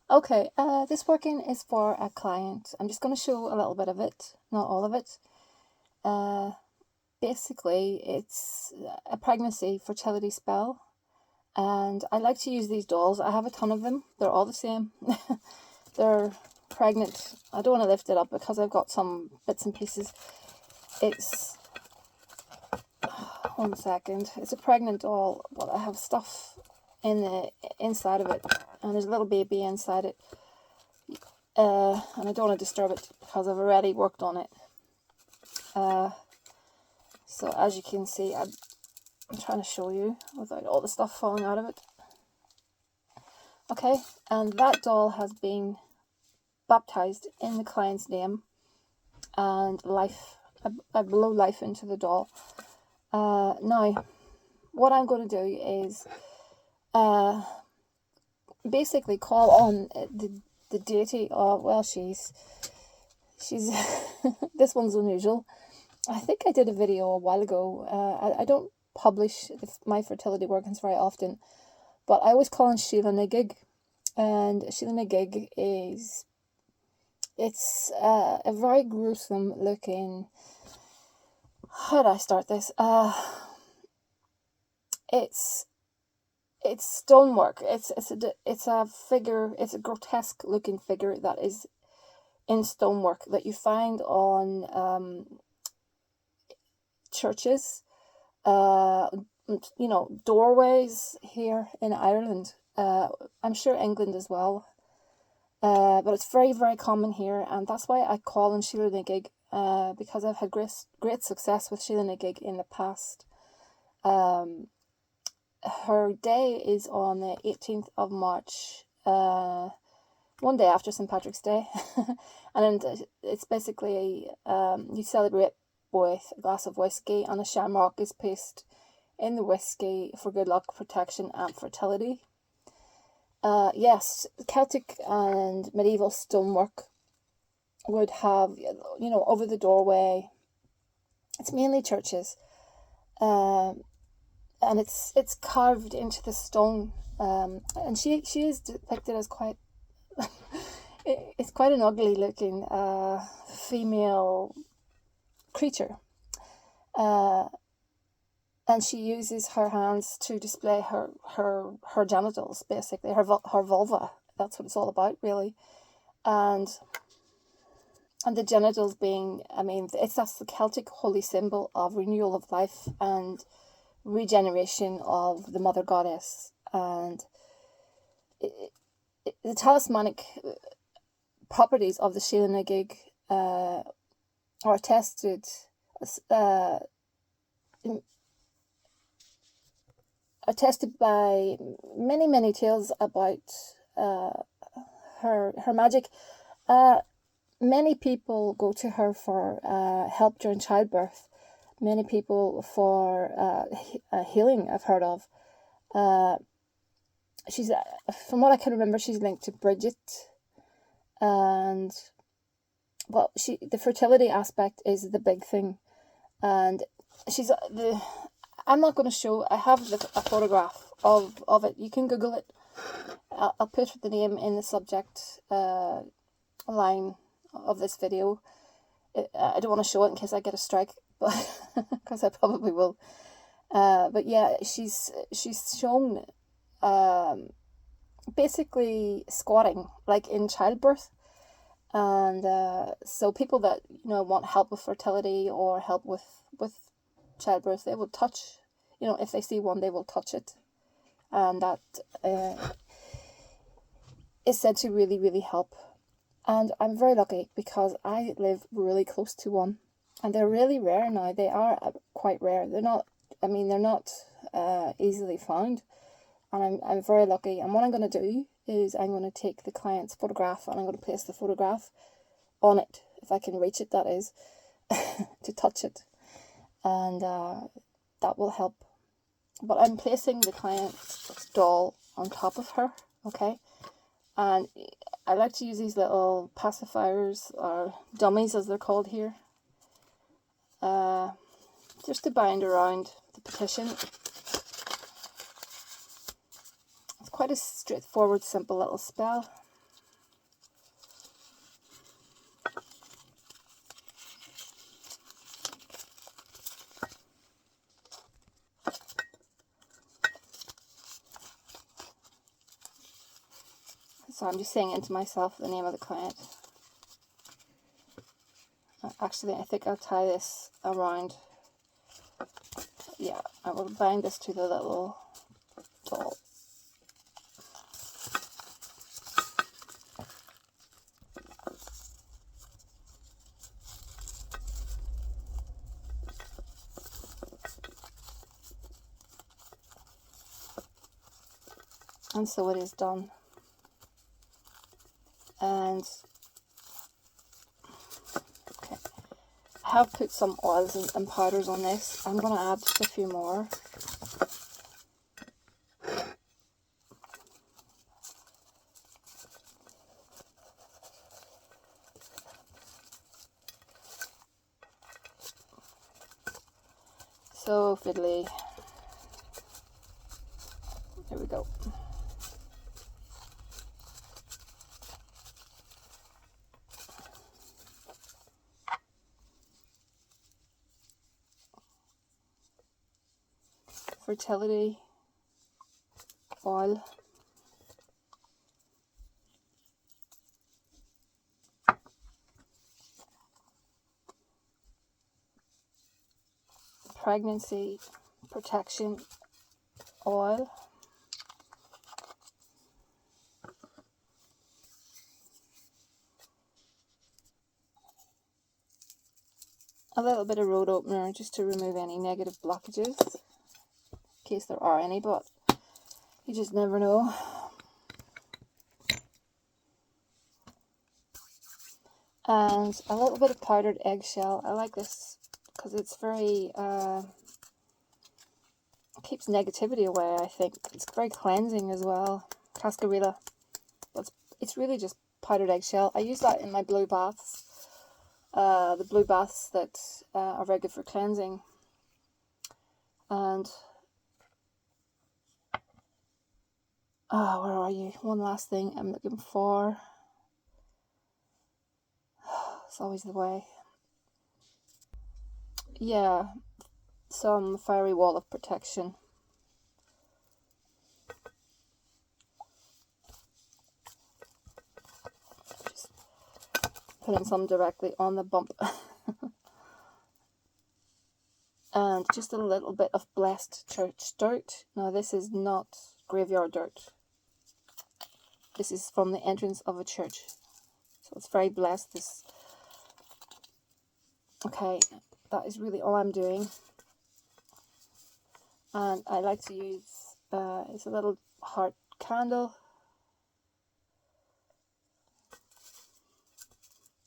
Okay, this working is for a client. I'm just going to show a little bit of it, not all of it. Uh, Basically, it's a pregnancy fertility spell, and I like to use these dolls. I have a ton of them. They're all the same. They're pregnant. I don't want to lift it up because I've got some bits and pieces. It's 1 second. It's a pregnant doll, but I have stuff in the inside of it, and there's a little baby inside it. And I don't want to disturb it because I've already worked on it. So as you can see, I'm trying to show you without all the stuff falling out of it. Okay, and that doll has been baptized in the client's name, and I blow life into the doll. Now, what I'm going to do is basically call on the deity of, well, she's this one's unusual. I think I did a video a while ago. I don't publish my fertility workings very often, but I was calling Sheela Magick, and Sheela Magick it's a very gruesome looking. How do I start this? It's stonework. It's a figure. It's a grotesque looking figure that is in stonework that you find on churches, doorways here in Ireland. I'm sure England as well. But it's very, very common here, and that's why I call on Sheela Magick, because I've had great success with Sheela Magick in the past. Her day is on the 18th of March, one day after St. Patrick's Day, and it's basically you celebrate with a glass of whiskey, and a shamrock is placed in the whiskey for good luck, protection, and fertility. Yes, Celtic and medieval stonework would have, over the doorway. It's mainly churches, and it's carved into the stone. And she is depicted as quite it's quite an ugly looking female creature. And she uses her hands to display her genitals, basically, her vulva. That's what it's all about, really. And the genitals being, that's the Celtic holy symbol of renewal of life and regeneration of the mother goddess. And the talismanic properties of the Sheela Magick are attested by many tales about her magic. Many people go to her for help during childbirth. Many people for healing, I've heard of. She's, from what I can remember, she's linked to Bridget, and the fertility aspect is the big thing, and she's I'm not going to show. I have a photograph of it. You can Google it. I'll put the name in the subject line of this video. I don't want to show it in case I get a strike, but because I probably will. But yeah, she's shown basically squatting like in childbirth, and so people that want help with fertility or help with childbirth, they will touch, if they see one, they will touch it, and that is said to really, really help. And I'm very lucky because I live really close to one, and they're really rare now. They are quite rare. They're not easily found, and I'm very lucky. And what I'm going to do is I'm going to take the client's photograph, and I'm going to place the photograph on it, if I can reach it, that is, to touch it, and that will help. But I'm placing the client's doll on top of her, okay? And I like to use these little pacifiers, or dummies as they're called here, just to bind around the petition. It's quite a straightforward, simple little spell. So I'm just saying into myself the name of the client. Actually, I think I'll tie this around. Yeah, I will bind this to the little doll. And so it is done. And okay, I have put some oils and powders on this. I'm going to add just a few more. So fiddly. There we go. Fertility oil. Pregnancy protection oil. A little bit of road opener just to remove any negative blockages, in case there are any, but you just never know. And a little bit of powdered eggshell. I like this because it's very, keeps negativity away, I think. It's very cleansing as well. Cascarilla. It's really just powdered eggshell. I use that in my blue baths. The blue baths that are very good for cleansing. And where are you? One last thing I'm looking for. It's always the way. Yeah, some fiery wall of protection. Just putting some directly on the bump. And just a little bit of blessed church dirt. Now this is not graveyard dirt. This is from the entrance of a church. So it's very blessed. This. Okay, that is really all I'm doing. And I like to use, it's a little heart candle.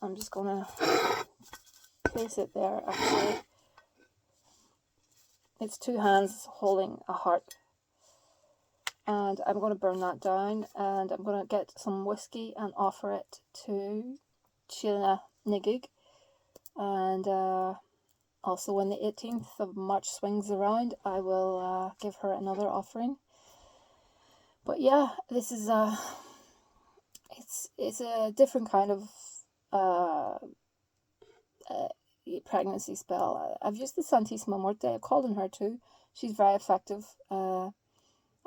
I'm just going to place it there actually. It's two hands holding a heart. And I'm going to burn that down, and I'm going to get some whiskey and offer it to Sheela Magick. And also when the 18th of March swings around, I will give her another offering. But yeah, this is it's a different kind of pregnancy spell. I've used the Santissima Muerte. I've called on her too. She's very effective.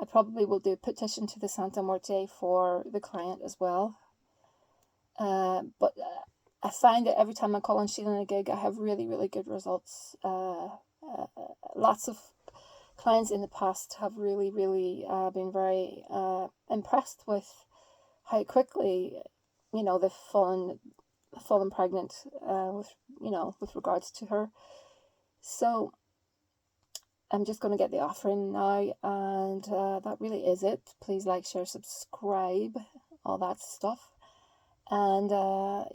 I probably will do a petition to the Santa Muerte for the client as well. But I find that every time I call on Sheela Magick, I have really, really good results. Lots of clients in the past have really, really been very impressed with how quickly, they've fallen pregnant with regards to her. So I'm just going to get the offering now, and that really is it. Please like, share, subscribe, all that stuff. And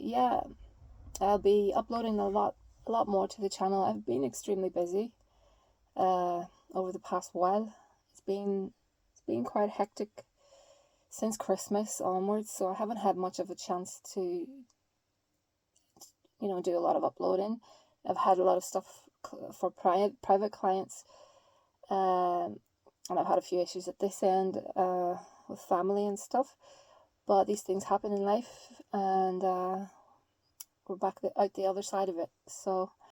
yeah, I'll be uploading a lot more to the channel. I've been extremely busy over the past while. It's been quite hectic since Christmas onwards, so I haven't had much of a chance to do a lot of uploading. I've had a lot of stuff for private clients, and I've had a few issues at this end with family and stuff. But these things happen in life, and we're back out the other side of it. So